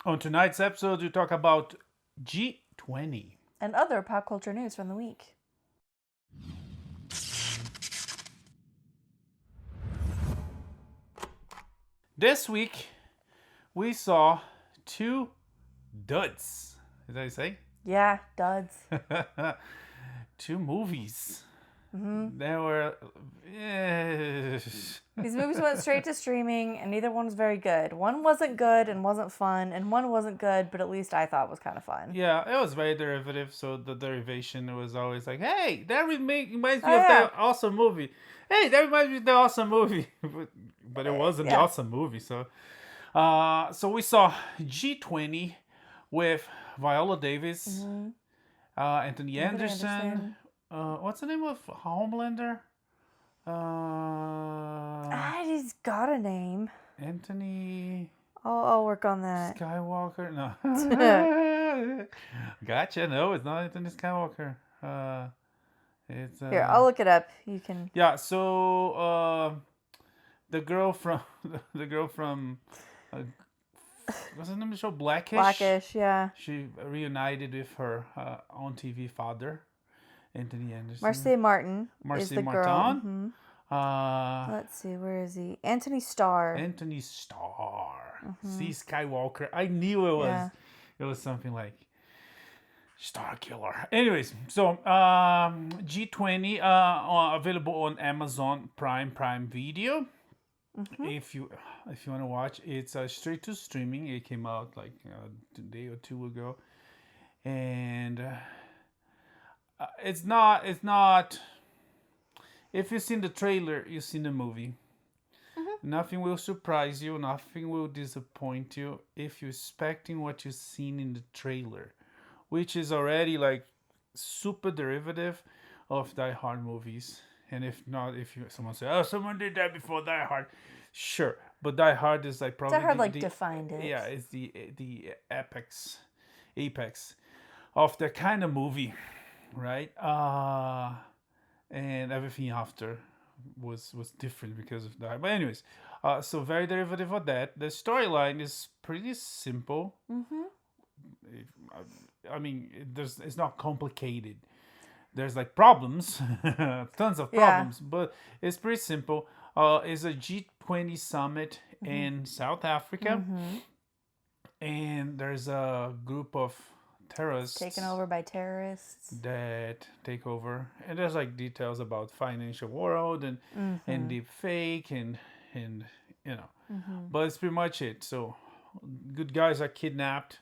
On tonight's episode, we talk about G20. And other pop culture news from the week. This week, we saw two duds. Is that what you say? Yeah, duds. Two movies. Mm-hmm. They were... These movies went straight to streaming, and neither one was very good. One wasn't good and wasn't fun, and one wasn't good, but at least I thought was kind of fun. Yeah, it was very derivative, so the derivation was always like, hey, that reminds me of that awesome movie. Hey, that reminds me of the awesome movie. But it wasn't the awesome movie, so... So we saw G20 with Viola Davis, Anthony Anderson. What's the name of Homelander? He's got a name. Anthony. I'll work on that. Skywalker? No. Gotcha. No, it's not Anthony Skywalker. It's Here, I'll look it up. You can. Yeah. So the girl from what's the name of the show? Blackish. Blackish, yeah. She reunited with her on TV father, Anthony Anderson. Marseille Martin is the girl. Mm-hmm. Let's see, where is he? Anthony Starr. Anthony Starr. See, Skywalker. I knew it was. Yeah. It was something like Star Killer. Anyways, so G20 available on Amazon Prime Video. Mm-hmm. If you want to watch, it's straight to streaming. It came out like a day or two ago, and it's not. If you've seen the trailer, you've seen the movie. Mm-hmm. Nothing will surprise you. Nothing will disappoint you if you're expecting what you've seen in the trailer, which is already like super derivative of Die Hard movies. And if not, someone say, "Oh, someone did that before Die Hard," sure, but Die Hard is like probably Die Hard defined it. Yeah, it's the apex of that kind of movie, right? And everything after was different because of that. But anyways, so very derivative of that. The storyline is pretty simple. Mm-hmm. I mean, it's not complicated. There's like problems, tons of problems, but it's pretty simple. It's a G20 summit in South Africa, and there's a group of terrorists taken over by terrorists that take over, and there's like details about financial world and deep fake and you know, but it's pretty much it. So good guys are kidnapped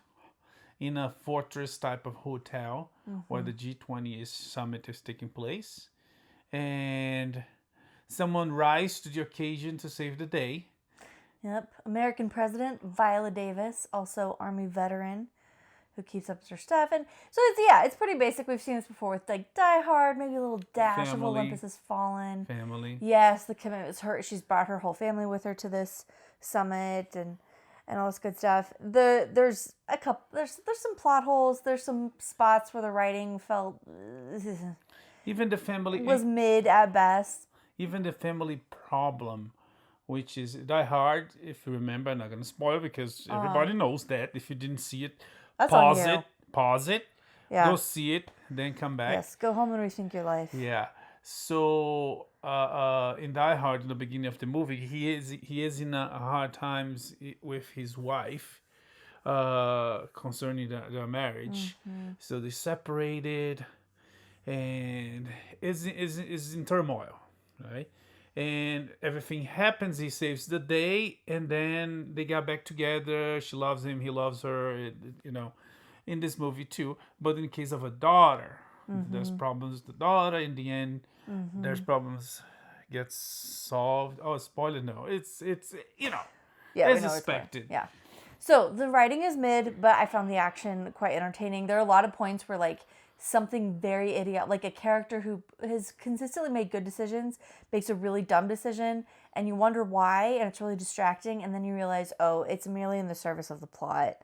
in a fortress type of hotel where the G20 summit is taking place, and someone rise to the occasion to save the day. Yep, American President Viola Davis, also Army veteran, who keeps up with her stuff, and so it's pretty basic. We've seen this before with like Die Hard, maybe a little dash of Olympus Has Fallen. Family. Yes, the commitment was her. She's brought her whole family with her to this summit, and all this good stuff. There's some plot holes. There's some spots where the writing felt even the family was mid at best. Even the family problem, which is Die Hard. If you remember, I'm not gonna spoil because everybody knows that. If you didn't see it, pause it. Yeah. Go see it, then come back. Yes, go home and rethink your life. Yeah. So in Die Hard, in the beginning of the movie, he is in a hard times with his wife concerning their marriage. So they separated, and is in turmoil, right? And everything happens. He saves the day, and then they got back together. She loves him. He loves her. You know, in this movie too. But in the case of a daughter, there's problems with the daughter. In the end, there's problems gets solved. Oh, spoiler! No, it's you know, as expected. Yeah. So the writing is mid, but I found the action quite entertaining. There are a lot of points where like something very idiotic, like a character who has consistently made good decisions makes a really dumb decision, and you wonder why, and it's really distracting, and then you realize, oh, it's merely in the service of the plot.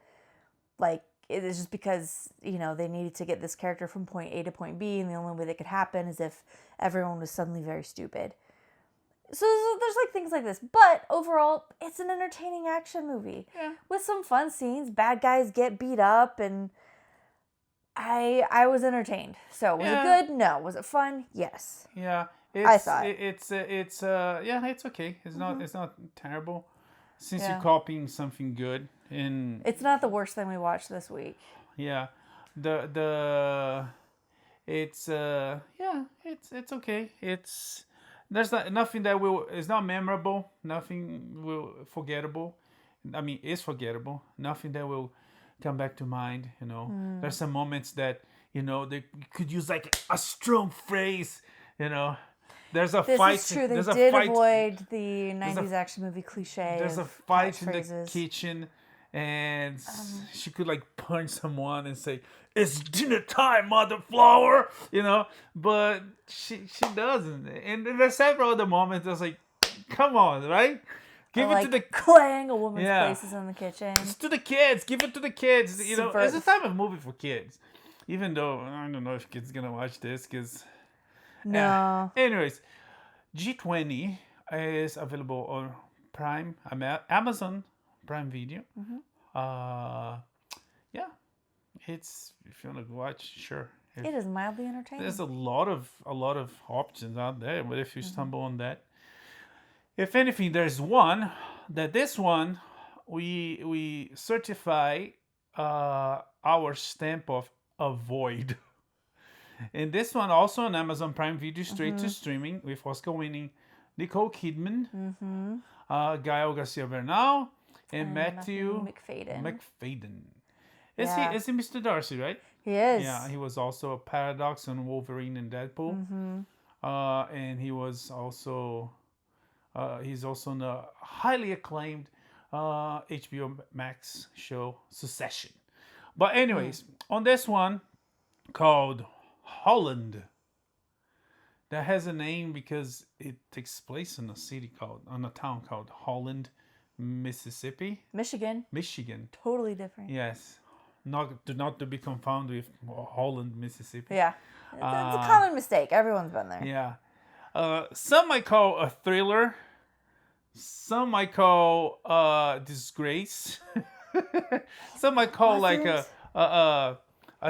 Like, it is just because, you know, they needed to get this character from point A to point B, and the only way that could happen is if everyone was suddenly very stupid. So there's like things like this, but overall, it's an entertaining action movie with some fun scenes. Bad guys get beat up, and I was entertained. So was it good? No. Was it fun? Yes. Yeah, I thought it's okay. It's not terrible. Since you're Yeah. copying something good, and it's not the worst thing we watched this week. yeah, it's it's okay. There's nothing that is not memorable. Nothing will forgettable. I mean, is forgettable. Nothing that will come back to mind. There's some moments that they could use like a strong phrase. There's a This fight. is true. They There's a did fight. avoid the 90s action movie cliche. There's a fight in the kitchen, and she could like punch someone and say, "It's dinner time, mother flower," But she doesn't. And there's several other moments that's like, "Come on, right? Give it to the clang a woman's places in the kitchen. It's to the kids. Give it to the kids. Subvert. It's a type of movie for kids. Even though I don't know if kids gonna watch this, because no. Anyways, G20 is available on Prime, Amazon Prime Video. Yeah, it's if you wanna watch, sure. It is mildly entertaining. There's a lot of options out there, but if you stumble on that, if anything, there's one that this one we certify our stamp of avoid. And this one also on Amazon Prime Video, straight to streaming, with Oscar-winning Nicole Kidman, Gael Garcia Bernal, and Matthew Macfayden. Is he Mr. Darcy, right? He is. Yeah, he was also a Paradox on Wolverine and Deadpool. And he was also he's also in a highly acclaimed HBO Max show Succession. But anyways, on this one called Holland, that has a name because it takes place in a town called Holland, Mississippi. Michigan. Totally different. Yes. Not to be confounded with Holland, Mississippi. Yeah. It's a common mistake. Everyone's been there. Yeah. Some might call a thriller. Some might call disgrace. Some might call like a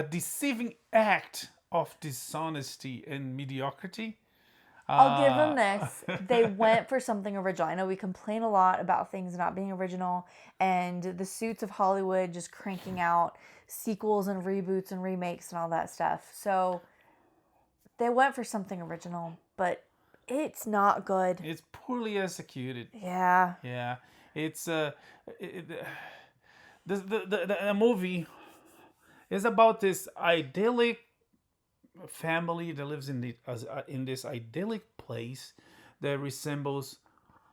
deceiving act of dishonesty and mediocrity. I'll give them this. They went for something original. I know we complain a lot about things not being original and the suits of Hollywood just cranking out sequels and reboots and remakes and all that stuff. So they went for something original, but it's not good. It's poorly executed. Yeah. Yeah. It's the movie is about this idyllic family that lives in this idyllic place that resembles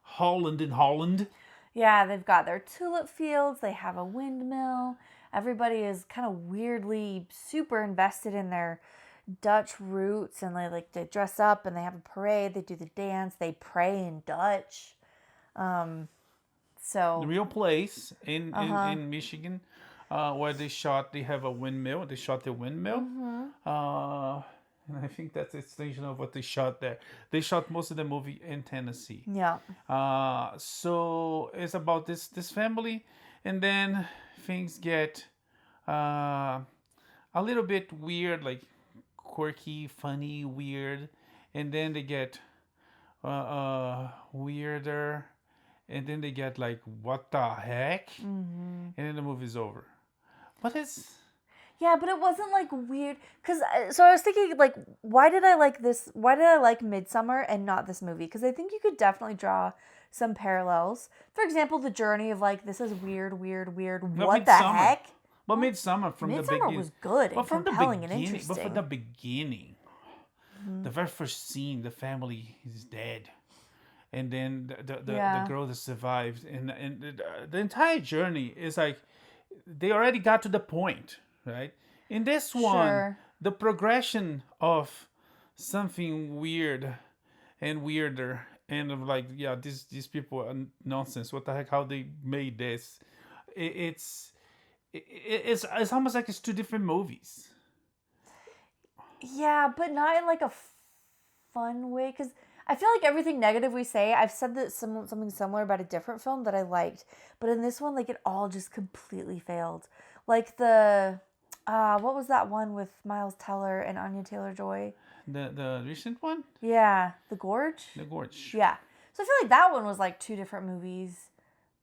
Holland in Holland. Yeah, they've got their tulip fields. They have a windmill. Everybody is kind of weirdly super invested in their Dutch roots, and they dress up and they have a parade. They do the dance. They pray in Dutch. So the real place in Michigan. Where they have a windmill. They shot the windmill. And I think that's the extension of what they shot there. They shot most of the movie in Tennessee. Yeah. So it's about this family, and then things get a little bit weird, like quirky, funny, weird, and then they get weirder, and then they get like, what the heck? And then the movie's over. But it's... Yeah, but it wasn't like weird. So I was thinking, like, why did I like this? Why did I like Midsommar and not this movie? Because I think you could definitely draw some parallels. For example, the journey of like, this is weird. What the heck? But Midsommar from the beginning... Midsommar was good and compelling and interesting. But from the beginning, the very first scene, the family is dead. And then the girl that survived. And the entire journey is like, they already got to the point, right? In this one, the progression of something weird and weirder, and of like, yeah, these people are nonsense. What the heck? How they made this? It's almost like it's two different movies. Yeah, but not in like a fun way. Because I feel like everything negative we say, I've said that something similar about a different film that I liked, but in this one, like, it all just completely failed. Like the, what was that one with Miles Teller and Anya Taylor-Joy? The recent one? Yeah, The Gorge? The Gorge. Yeah. So I feel like that one was like two different movies,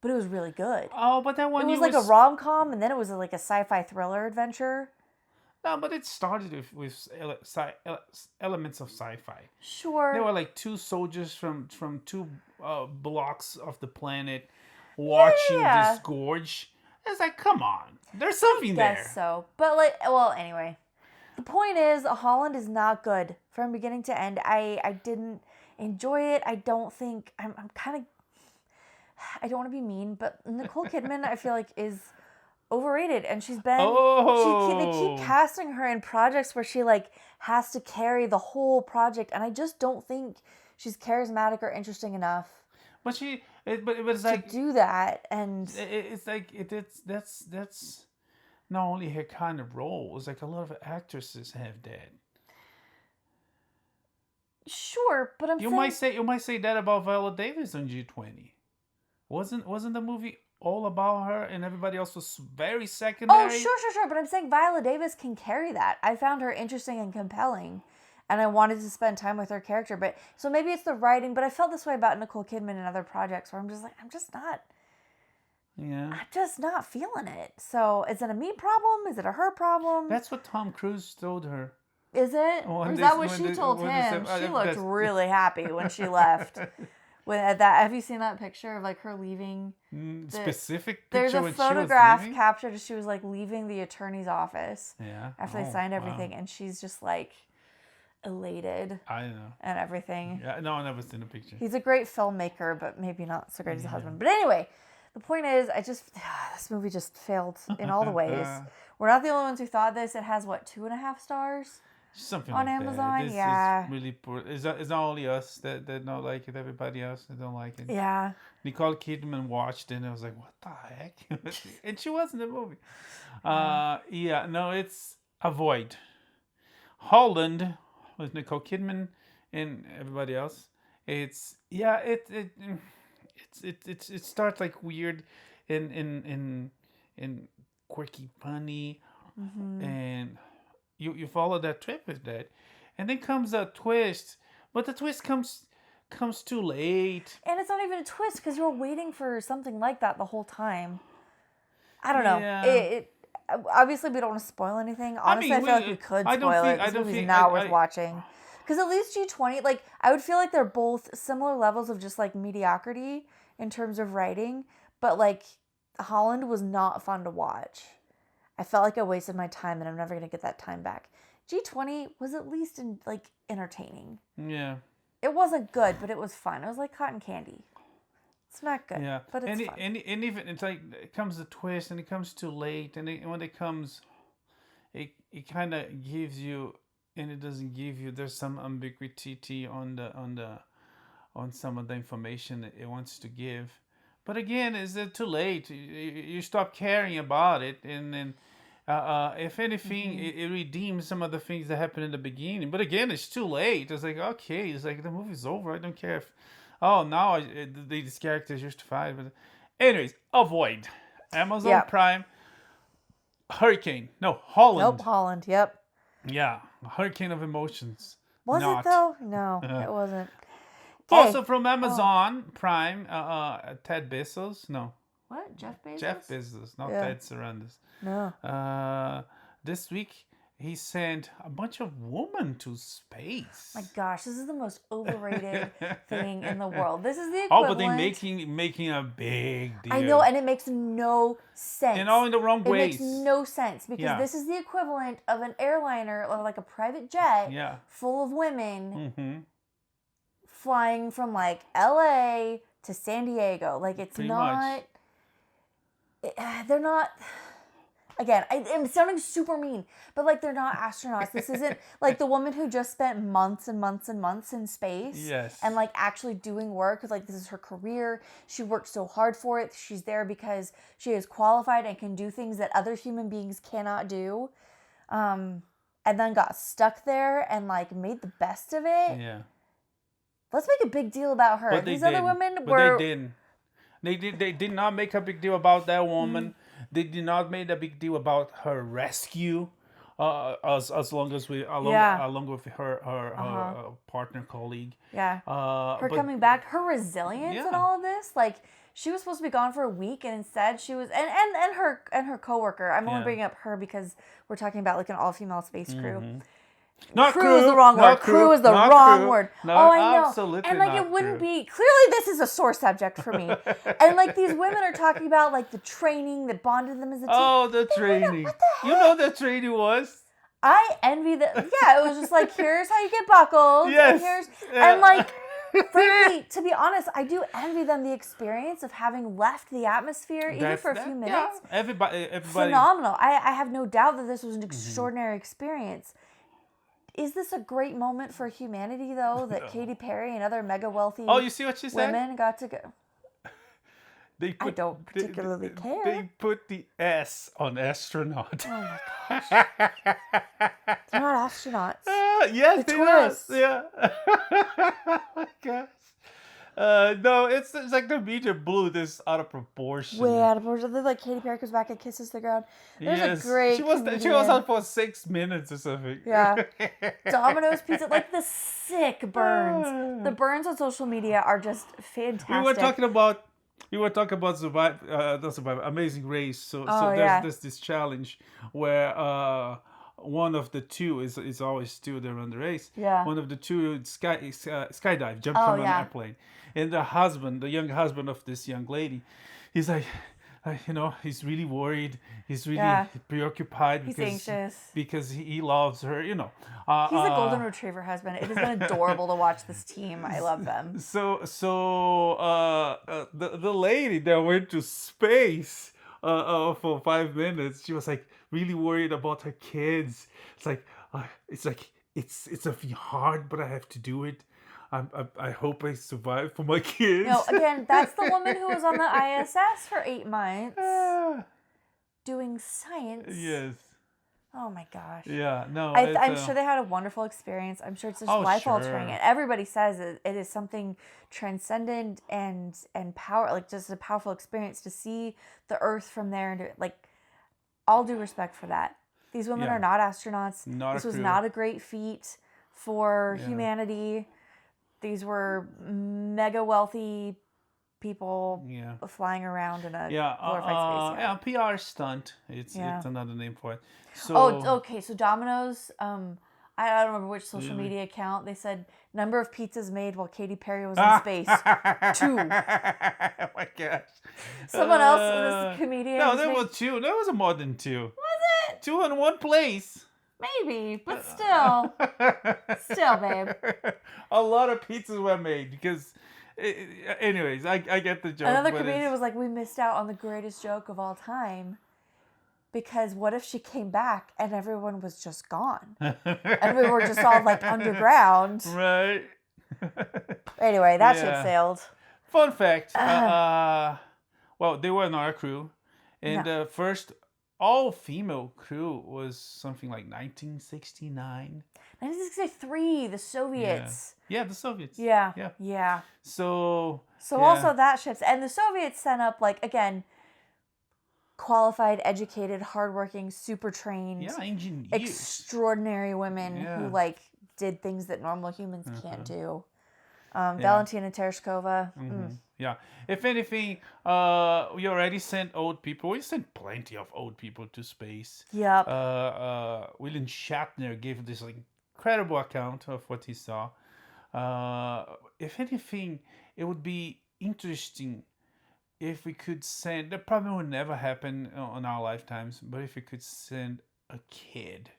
but it was really good. Oh, but that one it was like a rom-com, and then it was like a sci-fi thriller adventure. No, but it started with elements of sci-fi. Sure. There were like two soldiers from two blocks of the planet watching this gorge. It's like, come on, there's something there. Yes, so, but like, well, anyway, the point is, Holland is not good from beginning to end. I didn't enjoy it. I don't think I'm kind of. I don't want to be mean, but Nicole Kidman, I feel like, is overrated, and she's been. They keep casting her in projects where she like has to carry the whole project, and I just don't think she's charismatic or interesting enough. But it's like to do that, and it's like that's not only her kind of role. It's like a lot of actresses have that. Sure, but you might say that about Viola Davis on G20. Wasn't the movie all about her and everybody else was very secondary? Oh, sure. But I'm saying Viola Davis can carry that. I found her interesting and compelling, and I wanted to spend time with her character. But so maybe it's the writing, but I felt this way about Nicole Kidman and other projects where I'm just not feeling it. So is it a me problem? Is it a her problem? That's what Tom Cruise told her. Is it? Or is that what she told him? She looked really happy when she left. Have you seen that picture of like her leaving? Specific picture. There's a photograph captured as she was like leaving the attorney's office. Yeah. After they signed everything, and she's just like elated. I know. And everything. Yeah, no, I've never seen a picture. He's a great filmmaker, but maybe not so great as a husband. But anyway, the point is, this movie just failed in all the ways. We're not the only ones who thought this. It has what, 2.5 stars? Something on like Amazon, that. yeah. It's really poor. It's not only us that don't like it. Everybody else that don't like it. Yeah. Nicole Kidman watched it and I was like, what the heck? And she was in the movie. It's avoid. Holland with Nicole Kidman and everybody else. It starts like weird and quirky, funny, and you follow that trip with that, and then comes a twist, but the twist comes too late. And it's not even a twist because you're waiting for something like that the whole time. I don't know. Yeah. Obviously, we don't want to spoil anything. Honestly, I feel like we could spoil it. This movie's not worth watching. Because at least G20, like, I would feel like they're both similar levels of just, like, mediocrity in terms of writing. But, like, Holland was not fun to watch. I felt like I wasted my time and I'm never going to get that time back. G20 was at least, entertaining. Yeah. It wasn't good, but it was fun. It was like cotton candy. It's not good, but it's fun. And even, it's like, it comes a twist and it comes too late. And when it comes, it kind of gives you, and it doesn't give you, there's some ambiguity on some of the information that it wants to give. But again, is it too late? You stop caring about it, and then if anything, it redeems some of the things that happened in the beginning. But again, it's too late. It's like, okay, it's like the movie's over. I don't care if, now these characters justified. But anyways, avoid. Amazon Prime. Hurricane. No, Holland. Nope, Holland. Yep. Yeah, Hurricane of Emotions. Was it though? No, it wasn't. Okay. Also from Amazon Prime, Ted Bezos. No. What? Jeff Bezos? Jeff Bezos, not Ted Sarandos. No. This week, he sent a bunch of women to space. My gosh, this is the most overrated thing in the world. This is the equivalent. Oh, but they're making a big deal. I know, and it makes no sense. And all in the wrong ways. It makes no sense because this is the equivalent of an airliner, or like a private jet, full of women flying from like LA to San Diego. Like, it's Pretty not. They're not. Again, I'm sounding super mean, but like, they're not astronauts. This isn't like the woman who just spent months and months and months in space. Yes. And like actually doing work, because like this is her career. She worked so hard for it. She's there because she is qualified and can do things that other human beings cannot do. And then got stuck there and like made the best of it. Yeah. let's make a big deal about her. But These other women were. But they didn't. They did not make a big deal about that woman. They did not make a big deal about her rescue. As long as along with her partner colleague. Yeah. Her coming back, her resilience and all of this, like. She was supposed to be gone for a week, and instead she was, and her coworker. I'm only bringing up her because we're talking about like an all-female space crew. Not crew is the wrong word. Crew is the wrong word. No, I know. Absolutely and like it wouldn't be. Clearly, this is a sore subject for me. And like these women are talking about like the training that bonded them as a team. Oh, the training. What the heck? You know the training was. I envy the. Yeah, it was just like here's how you get buckled. Yes. And like. Frankly, to be honest, I do envy them the experience of having left the atmosphere, even for a few minutes. Yeah, everybody. Phenomenal. I have no doubt that this was an extraordinary experience. Is this a great moment for humanity, though, that Katy Perry and other mega wealthy you see what she said? Women got to go? I don't particularly care. They put the S on astronaut. Oh my gosh. They're not astronauts. Yes, they're tourists. Yeah. Oh my gosh. No, it's like the media blew this out of proportion. Way out of proportion. Then like Katy Perry goes back and kisses the ground. There's a great She was out for 6 minutes or something. Yeah. Domino's pizza, like the sick burns. The burns on social media are just fantastic. We were talking about Amazing Race. So there's this challenge where one of the two is always still there on the race. Yeah. One of the two skydive, jump from an airplane, and the young husband of this young lady, he's like, he's really worried. He's really preoccupied. He's anxious because he loves her. He's a golden retriever husband. It has been adorable to watch this team. I love them. So the lady that went to space for 5 minutes, she was like really worried about her kids. It's a hard, but I have to do it. I hope I survive for my kids. No, again, that's the woman who was on the ISS for 8 months doing science. Yes. Oh my gosh. Yeah, no. I'm sure they had a wonderful experience. I'm sure it's just life altering. And everybody says it is something transcendent and power, like just a powerful experience to see the Earth from there. And like, all due respect for that. These women are not astronauts. This was not a great feat for humanity. These were mega wealthy people flying around in a glorified space. Yeah, PR stunt. It's another name for it. So, okay. So Domino's, I don't remember which social media account. They said number of pizzas made while Katy Perry was in space. 2. Oh my gosh. Someone else, this comedian. No, there was 2. There was more than 2. Was it? 2 in one place. Maybe, but still, babe. A lot of pizzas were made because, anyways, I get the joke. Another comedian was like, we missed out on the greatest joke of all time because what if she came back and everyone was just gone? And we were just all like underground. Right. Anyway, that ship sailed. Fun fact. Well, they were not our crew. And the first all-female crew was something like 1969. 1963, the Soviets. Yeah, the Soviets. Yeah. So also that ships. And the Soviets sent up, like, again, qualified, educated, hardworking, super trained, engineers. Extraordinary women who, like, did things that normal humans can't do. Valentina Tereshkova. Yeah. If anything, we already sent old people. We sent plenty of old people to space. Yep. William Shatner gave this incredible account of what he saw. If anything, it would be interesting if we could send. That probably would never happen on our lifetimes. But if we could send a kid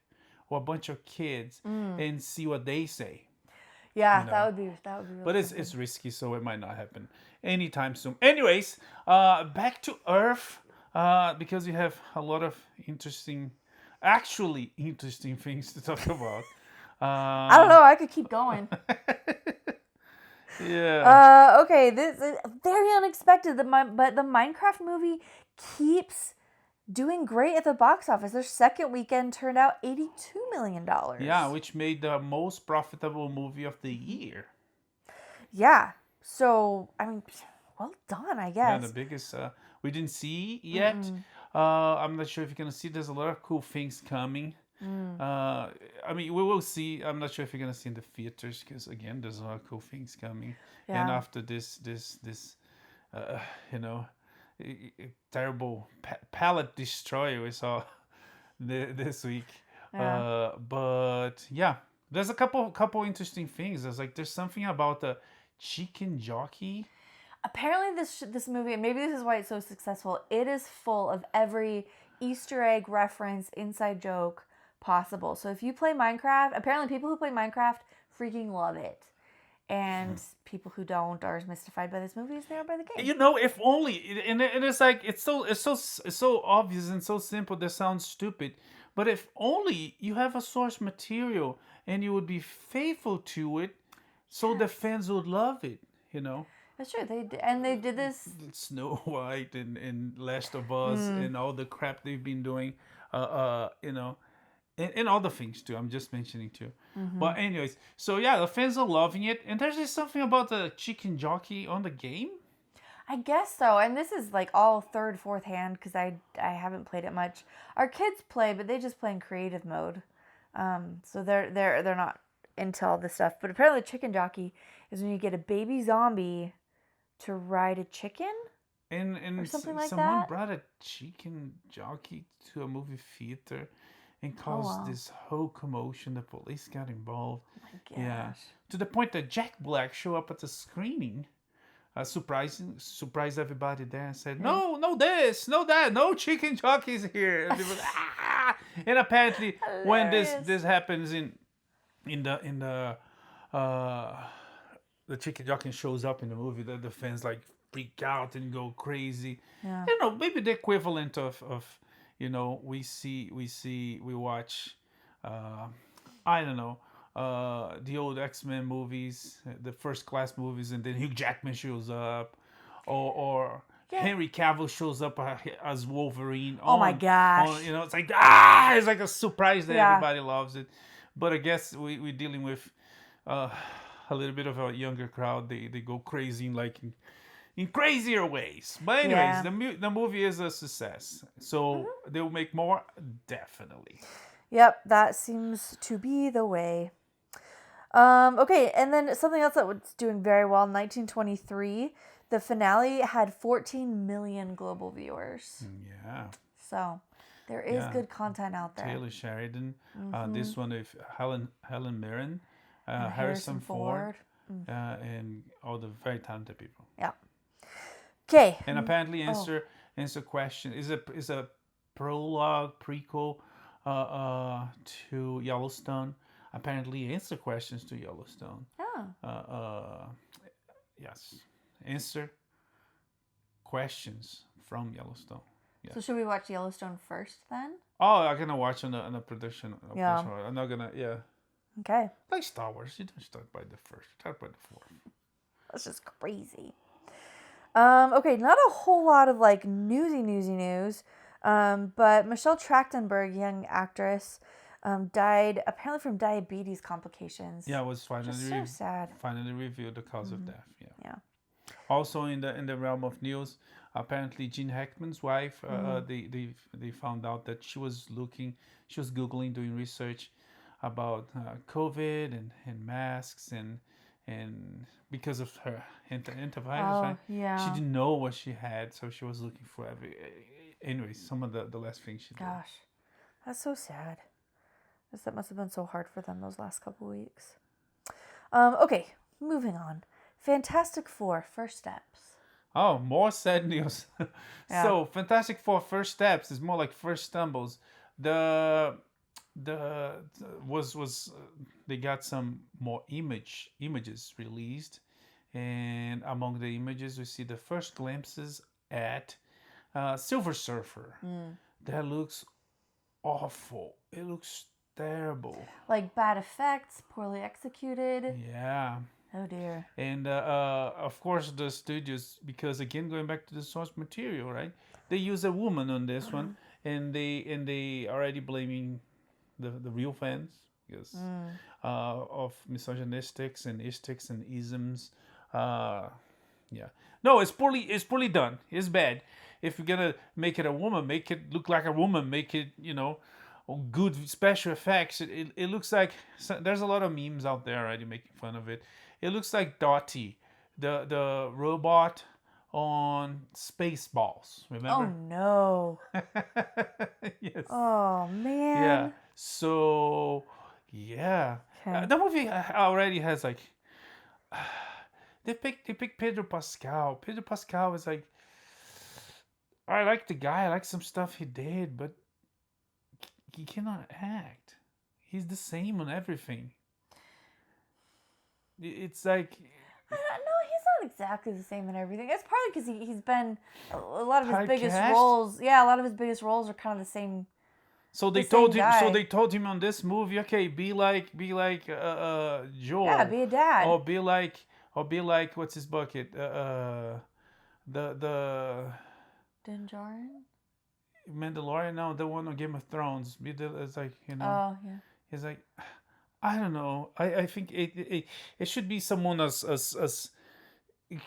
or a bunch of kids and see what they say. Yeah, that would be really But it's risky, so it might not happen anytime soon. Anyways, back to Earth, because we have a lot of interesting things to talk about. I don't know. I could keep going. Yeah. Okay. This is very unexpected. But the Minecraft movie keeps doing great at the box office. Their second weekend turned out $82 million. Yeah, which made the most profitable movie of the year. Yeah. So, I mean, well done, I Yeah, the guess. biggest. We didn't see yet. I'm not sure if you're gonna see. There's a lot of cool things coming. I mean, we will see. I'm not sure if you're gonna see in the theaters because again, there's a lot of cool things coming. And Yeah. after this, uh, you know, terrible palette destroyer we saw this week. Yeah. But yeah, there's a couple interesting things. There's something about the chicken jockey. Apparently, this movie, and maybe this is why it's so successful, it is full of every Easter egg reference, inside joke possible. So if you play Minecraft, apparently people who play Minecraft freaking love it. And people who don't are as mystified by this movie as they are by the game. You know, if only, and it's like it's so obvious and so simple that sounds stupid. But if only you have a source material and you would be faithful to it, so the fans would love it. You know. That's true. They did this. Snow White and Last of Us and all the crap they've been doing, you know, and all the things too. I'm just mentioning too. But anyways, so yeah, the fans are loving it, and there's just something about the chicken jockey on the game. I guess so. And this is like all third, fourth hand because I haven't played it much. Our kids play, but they just play in creative mode. So they're not into all this stuff. But apparently, the chicken jockey is when you get a baby zombie to ride a chicken And or something like someone that. brought a chicken jockey to a movie theater and caused wow. this whole commotion. The police got involved. Oh my gosh. Yeah, to the point that Jack Black showed up at the screening, surprised everybody there and said, "No, no this, no that, no chicken jockeys here." And, people, ah! And apparently, when this happens in the chicken jockey shows up in the movie, the fans like freak out and go crazy. Yeah. You know, maybe the equivalent of you know, we watch, I don't know, the old X-Men movies, the First Class movies, and then Hugh Jackman shows up, or Henry Cavill shows up as Wolverine. Oh my gosh. You know, it's like it's like a surprise that everybody loves it. But I guess we're dealing with a little bit of a younger crowd. They go crazy in crazier ways. But anyways, the movie is a success. So they'll make more, definitely. Yep, that seems to be the way. Okay, and then something else that was doing very well in 1923, the finale had 14 million global viewers. Yeah. So there is good content out there. Taylor Sheridan. This one with Helen Mirren, Harrison Ford, and all the very talented people. Yeah. Okay. And apparently answer question is a prologue prequel to Yellowstone. Apparently answer questions to Yellowstone. Oh. Yes. Answer questions from Yellowstone. Yeah. So should we watch Yellowstone first then? Oh, I'm gonna watch on the production. Yeah. I'm not gonna. Yeah. Okay. Like Star Wars, you don't start by the first. You start by the fourth. That's just crazy. Okay, not a whole lot of like newsy news. But Michelle Trachtenberg, young actress, died apparently from diabetes complications. Yeah, it was finally so sad. Finally revealed the cause of death. Yeah. Yeah. Also in the realm of news, apparently Gene Hackman's wife, they found out that she was Googling, doing research about COVID and masks and because of her antivirus, right? Yeah. She didn't know what she had, so she was looking for anyway, some of the last things she did. Gosh, that's so sad. That must have been so hard for them those last couple weeks. Okay, moving on. Fantastic Four, First Steps. Oh, more sad news. Yeah. So, Fantastic Four First Steps is more like First Stumbles. They got some more images released, and among the images we see the first glimpses at Silver Surfer. That looks awful. It looks terrible. Like bad effects, poorly executed. Yeah. Oh dear. And of course the studios, because again going back to the source material, right? They use a woman on this one, and they already blaming the real fans because of misogynistics and istics and isms Yeah. No, it's poorly done. It's bad. If you're gonna make it a woman, make it look like a woman. Make it, good special effects. It looks like there's a lot of memes out there already making fun of it. It looks like Dottie, the robot on Spaceballs. Oh Remember? no. Yes. Oh Yeah. man. So, yeah. Okay. The movie already has like they picked Pedro Pascal. Pedro Pascal is like, I like the guy. I like some stuff he did, but he cannot act. He's the same on everything. It's like No, he's not exactly the same in everything. It's probably because he's been a lot of his biggest typecast. roles. Yeah, a lot of his biggest roles are kind of the same. So they the told same him. guy. So they told him on this movie, okay, be like Joel. Yeah, be a dad. Or be like what's his bucket? The Din Djarin? Mandalorian. No, the one on Game of Thrones. It's like Oh yeah. He's like, I don't know. I think it should be someone as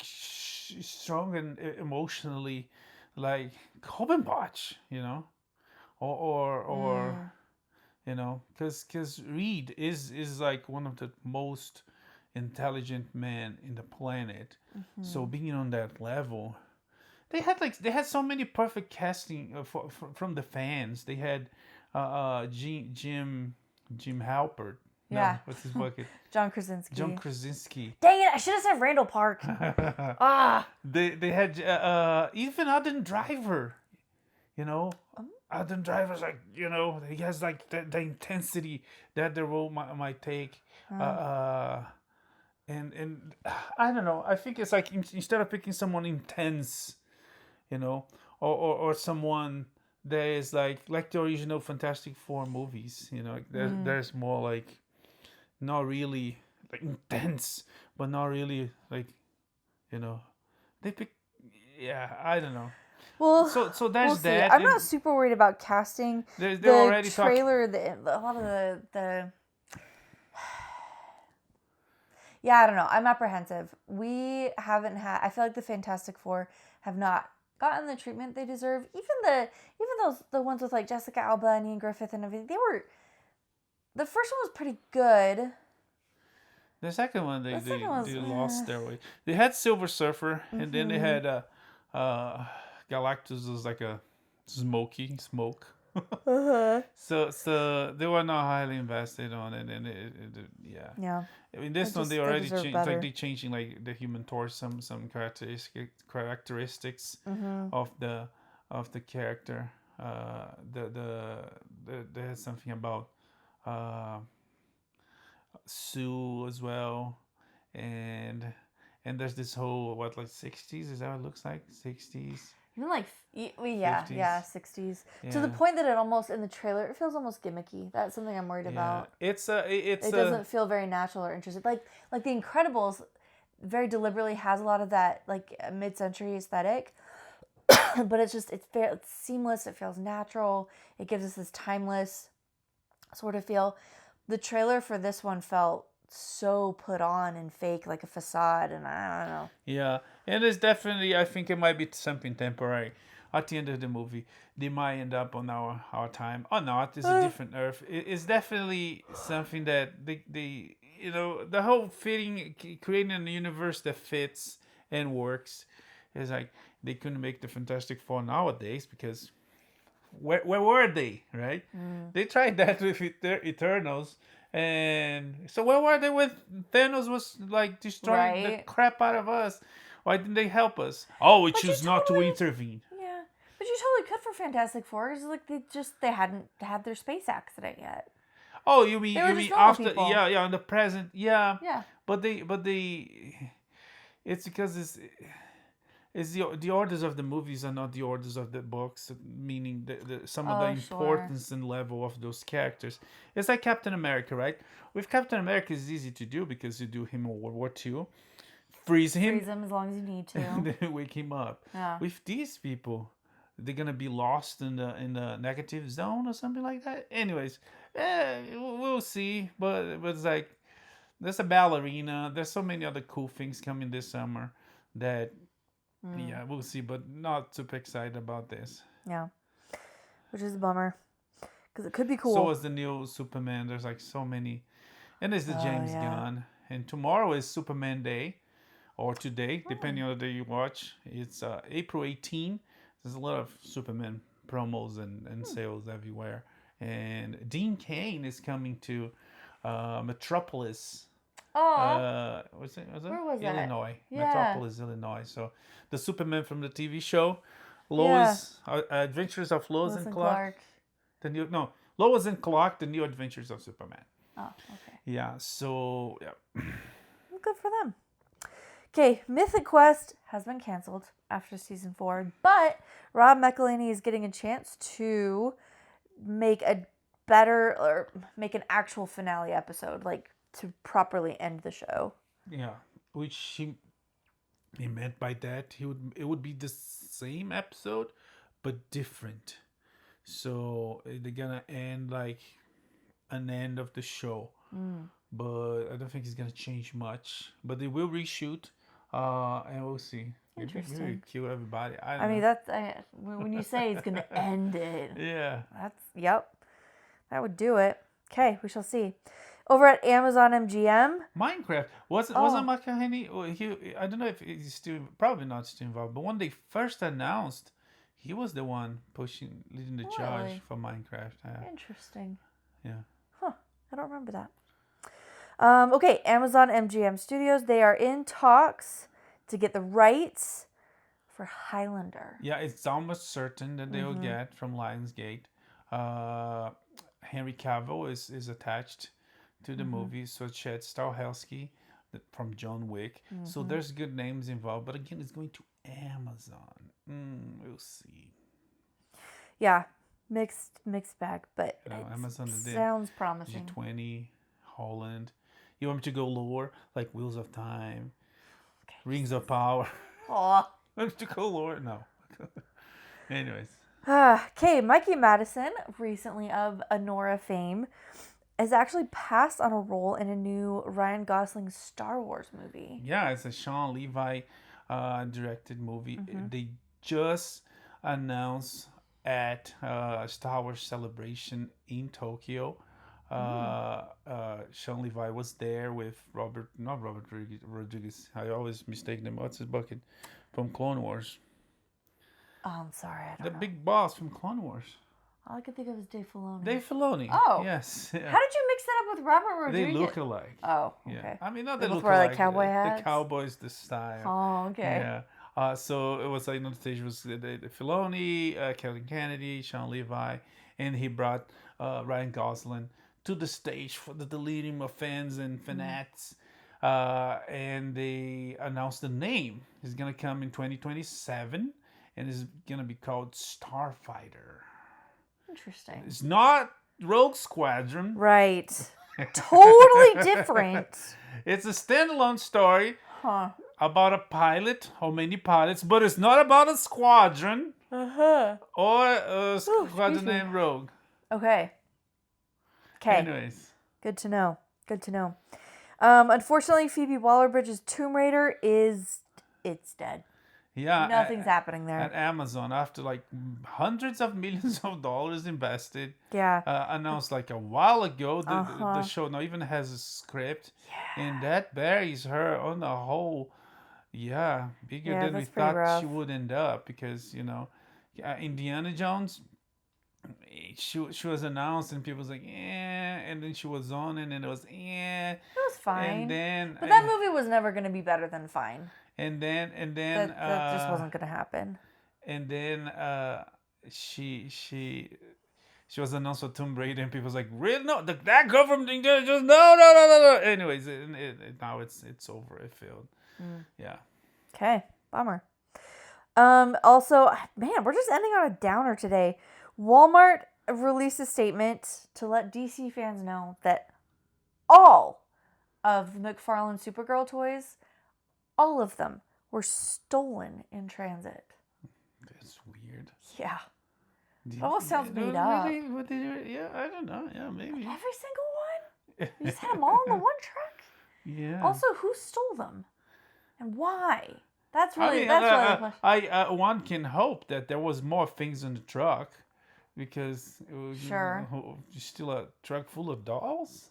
strong and emotionally like Kobenbach, or because Reed is like one of the most intelligent men in the planet. So being on that level, they had so many perfect casting from the fans. They had Jim Halpert. No, Yeah. what's his bucket? John Krasinski. John Krasinski. Dang it! I should have said Randall Park. They had even Adam Driver. Adam Driver's like he has like the intensity that the role might take. And I don't know. I think it's like instead of picking someone intense, or someone that is like the original Fantastic Four movies. There's more like not really like intense, but not really like they pick. Yeah, I don't know. Well, so there's we'll see. that. I'm not super worried about casting. They're the already trailer, a lot of the. Yeah, I don't know. I'm apprehensive. We haven't had. I feel like the Fantastic Four have not gotten the treatment they deserve. Even the ones with like Jessica Alba and Ian Griffith and everything. The first one was pretty good. The second one they lost their way. They had Silver Surfer, and then they had Galactus was like a smoke. So they were not highly invested on it, and yeah. Yeah. I mean, this one they already changed. Like they changing like the Human Torch some characteristics of the character. They had something about Sue as well, and there's this whole like 60s. Is that what it looks like? 60s. Even like 60s. Yeah. To the point that it almost in the trailer it feels almost gimmicky. That's something I'm worried about. It doesn't feel very natural or interesting. Like The Incredibles very deliberately has a lot of that like mid-century aesthetic. But it's seamless, it feels natural. It gives us this timeless sort of feel. The trailer for this one felt so put on and fake, like a facade, and I don't know. Yeah, and it's definitely, I think it might be something temporary. At the end of the movie, they might end up on our time or not. It's a different Earth. It's definitely something that they the whole creating a universe that fits and works is like they couldn't make the Fantastic Four nowadays because where were they, right? They tried that with Eternals. And so where were they when Thanos was like destroying the crap out of us? Why didn't they help us? Oh, we choose not to intervene. Yeah, but you totally could for Fantastic Four. It's like they hadn't had their space accident yet. Oh, you mean after? People. Yeah, in the present, yeah. Yeah. But they, it's because it's the orders of the movies are not the orders of the books, meaning some of the importance and level of those characters. It's like Captain America, right? With Captain America, it's easy to do because you do him in World War II, freeze him as long as you need to, and then wake him up. Yeah. With these people, they're gonna be lost in the negative zone or something like that. Anyways, we'll see. But it's like there's a ballerina. There's so many other cool things coming this summer that, yeah, we'll see. But not super excited about this. Yeah, which is a bummer because it could be cool. So is the new Superman. There's like so many, and there's the James Gunn. And tomorrow is Superman Day, or today, depending on the day you watch. It's April 18. There's a lot of Superman promos and sales everywhere. And Dean Cain is coming to Metropolis. Oh, Where was that? Illinois. Yeah. Metropolis, Illinois. So the Superman from the TV show, Lois, Adventures of Lois and Clark. Lois and Clark, The New Adventures of Superman. Oh, okay. Yeah, so, yeah. Good for them. Okay, Mythic Quest has been canceled after season 4, but Rob McElhenney is getting a chance to make an actual finale episode, like to properly end the show. Yeah, which he meant by that it would be the same episode, but different. So they're gonna end like an end of the show, but I don't think it's gonna change much. But they will reshoot, and we'll see. Interesting. Maybe kill everybody. I mean, that's when you say it's gonna end it. Yeah. That would do it. Okay, we shall see. Over at Amazon MGM, Minecraft wasn't McElhenney. I don't know if he's still, probably not still involved. But when they first announced, he was the one leading the charge for Minecraft. Interesting. Yeah. Huh. I don't remember that. Okay, Amazon MGM Studios, they are in talks to get the rights for Highlander. Yeah, it's almost certain that they will get from Lionsgate. Henry Cavill is attached to the movie, so Chad Stahelski from John Wick. So there's good names involved, but again, it's going to Amazon. We'll see. Yeah, mixed bag, but Amazon sounds promising. G20, Holland. You want me to go lower, like Wheels of Time, Rings of Power? Aw. Want me to go lower? No. Anyways. Okay, Mikey Madison, recently of Anora fame, has actually passed on a role in a new Ryan Gosling Star Wars movie. Yeah, it's a Shawn Levy directed movie. They just announced at Star Wars Celebration in Tokyo. Shawn Levy was there with not Robert Rodriguez. I always mistake them. What's his bucket? From Clone Wars. Oh, I'm sorry, I don't know. The big boss from Clone Wars. All I could think of is Dave Filoni. Dave Filoni. Oh. Yes. Yeah. How did you mix that up with Robert Rodriguez? They look alike. Oh, okay. Yeah. I mean, not they they look wear, alike. Like cowboy hats? The cowboys, the style. Oh, okay. Yeah. So it was like, the stage was the Filoni, Kevin Kennedy, Shawn Levy, and he brought Ryan Gosling to the stage for the delirium of fans and fanats. And they announced the name. It's going to come in 2027, and it's going to be called Starfighter. Interesting. It's not Rogue Squadron. Right. Totally different. It's a standalone story about a pilot or many pilots, but it's not about a squadron or a squadron named Rogue. Okay. Anyways. Good to know. Unfortunately, Phoebe Waller-Bridge's Tomb Raider it's dead. Yeah. Nothing's happening there. At Amazon, after like hundreds of millions of dollars invested. Yeah. Announced like a while ago. The show now even has a script. Yeah. And that buries her on the whole. Yeah. Bigger than we thought she would end up. Because, Indiana Jones, she was announced and people was like, and then she was on and then it was, It was fine. And then, but that movie was never going to be better than fine. And then that just wasn't going to happen. And then she was announced for Tomb Raider and people was like, really? No, that girl from Indiana Jones, no. Anyways, now it's over. It failed. Yeah. Okay, bummer. Also, man, we're just ending on a downer today. Walmart released a statement to let DC fans know that all of the McFarlane Supergirl toys, all of them, were stolen in transit. That's weird. Yeah. It almost sounds made up. Yeah, I don't know. Yeah, maybe. Every single one? You just had them all in the one truck? Yeah. Also, who stole them? And why? That's really, one can hope that there was more things in the truck because it was still a truck full of dolls.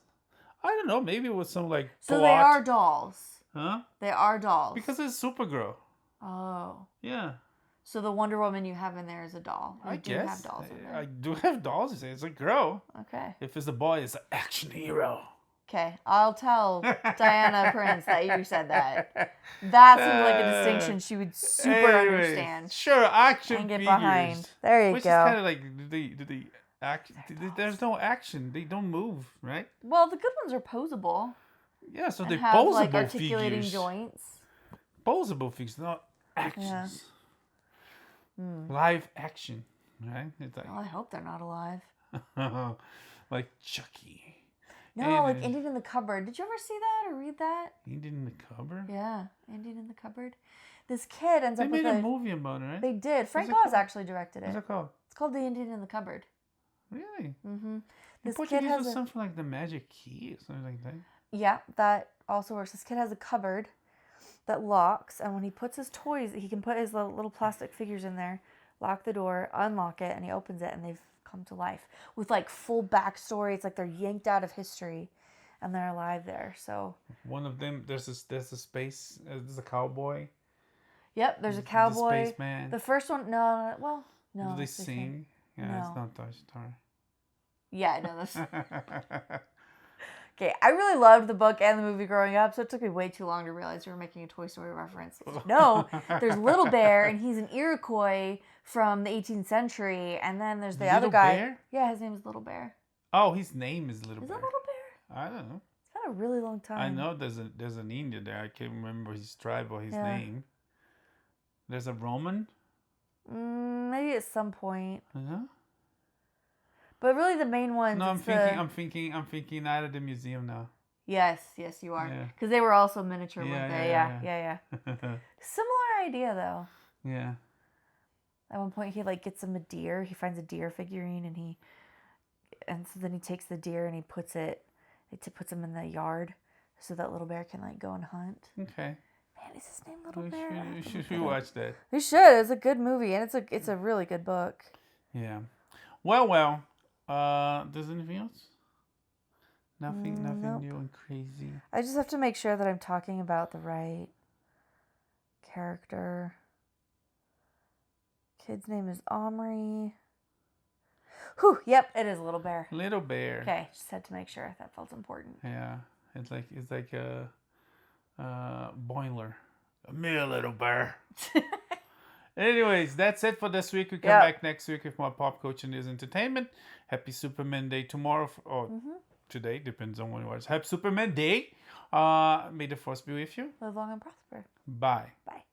I don't know. Maybe it was some like So plot. they are dolls. Huh? They are dolls. Because it's Supergirl. Oh. Yeah. So the Wonder Woman you have in there is a doll. I guess. Have dolls in there. I do have dolls. It's a girl. Okay. If it's a boy, it's an action hero. Okay, I'll tell Diana Prince that you said that. That seems like a distinction she would super understand. Sure, action and get figures. behind. There you Which go. is kind of like, do they act? There's no action. They don't move, right? Well, the good ones are posable. Yeah, so and they're have, posable like, articulating figures. joints. Posable figures, not actions. Yeah. Live action, right? It's like, well, I hope they're not alive. like Chucky. No, like Indian in the Cupboard. Did you ever see that or read that? Indian in the Cupboard? Yeah, Indian in the Cupboard. This kid ends up with They made a movie about it, right? They did. Frank Oz actually directed it. What's it called? It's called The Indian in the Cupboard. Really? Mm-hmm. This kid has something like the magic key or something like that. Yeah, that also works. This kid has a cupboard that locks, and when he puts his toys, he can put his little plastic figures in there, lock the door, unlock it, and he opens it, and they've come to life with like full backstory. It's like they're yanked out of history and they're alive there. So one of them, there's a space, there's a cowboy. Yep, there's a cowboy. The spaceman. The first one, no. Do they sing? Yeah, no. It's not Toy Story. Yeah, I know this. Okay, I really loved the book and the movie growing up, so it took me way too long to realize you were making a Toy Story reference. No, there's Little Bear, and he's an Iroquois from the 18th century, and then there's the other guy. Bear? Yeah, his name is Little Bear. Oh, his name is Little Bear. Is that Little Bear? I don't know. It's been a really long time. I know there's an Indian there. I can't remember his tribe or his name. There's a Roman. Maybe at some point. Uh-huh. But really, the main one. No, I'm thinking out of the museum now. Yes, you are. Because they were also miniature, weren't they? Yeah. Similar idea, though. Yeah. At one point, he gets him a deer. He finds a deer figurine, and so then he takes the deer and he puts him in the yard, so that Little Bear can go and hunt. Okay. Man, is his name Little Bear? We should watch that. We should. It's a good movie, and it's a really good book. Yeah. Well. There's anything else? Nothing Nope. new and crazy. I just have to make sure that I'm talking about the right character. Kid's name is Omri. Whew, yep, it is Little Bear. Little Bear. Okay, just had to make sure. That felt important. Yeah, it's like a boiler. Come here, Little Bear. Anyways, that's it for this week. We come back next week with more pop culture news entertainment. Happy Superman Day tomorrow, today, depends on when it was. Happy Superman Day. May the force be with you. Live long and prosper. Bye. Bye.